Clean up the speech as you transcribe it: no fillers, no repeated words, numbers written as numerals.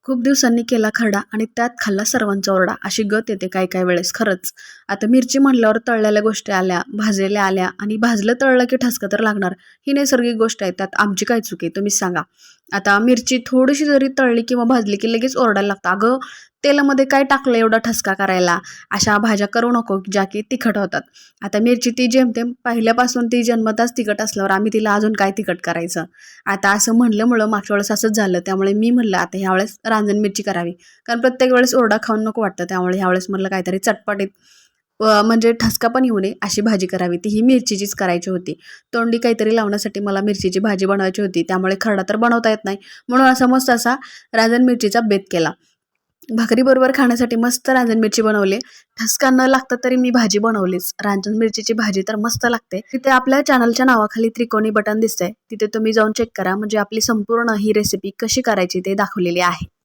खूप दिवसांनी केला खरडा आणि त्यात खाल्ला सर्वांचा ओरडा अशी गत येते काय काय वेळेस खरंच. आता मिरची म्हणल्यावर तळलेल्या गोष्टी आल्या, भाजलेल्या आल्या आणि भाजलं तळलं की ठसका तर लागणार. ही नैसर्गिक गोष्ट आहे, त्यात आमची काय चूक आहे तुम्हीच सांगा. आता मिरची थोडीशी जरी तळली किंवा भाजली की लगेच ओरडायला लागतं, अगं तेलामध्ये काय टाकलं एवढा ठसका करायला. अशा भाज्या करू नको ज्या की तिखट होतात. आता मिरची ती जेमतेम पहिल्यापासून ती जन्मताच तिखट असल्यावर आम्ही तिला अजून काय तिखट करायचं. आता असं म्हणल्यामुळं मागच्या वेळेस असंच झालं, त्यामुळे मी म्हणलं आता ह्यावेळेस रांजण मिरची करावी. कारण प्रत्येक वेळेस ओरडा खाऊन नको वाटतं, त्यामुळे ह्यावेळेस म्हणलं काहीतरी चटपटीत म्हणजे ठसका पण येऊ नये अशी भाजी करावी. ती ही मिरचीचीच करायची होती. तोंडी काहीतरी लावण्यासाठी मला मिरचीची भाजी बनवायची होती, त्यामुळे खरडा तर बनवता येत नाही. म्हणून असा मस्त असा रांजण मिरचीचा बेत केला. भाकरीबरोबर खाण्यासाठी मस्त रांजण मिरची बनवली. ठसका न लागता तरी मी भाजी बनवलीच. रांजण मिरचीची भाजी तर मस्त लागते. तिथे आपल्या चॅनलच्या नावाखाली त्रिकोणी बटन दिसतंय, तिथे तुम्ही जाऊन चेक करा. म्हणजे आपली संपूर्ण ही रेसिपी कशी करायची ते दाखवलेली आहे.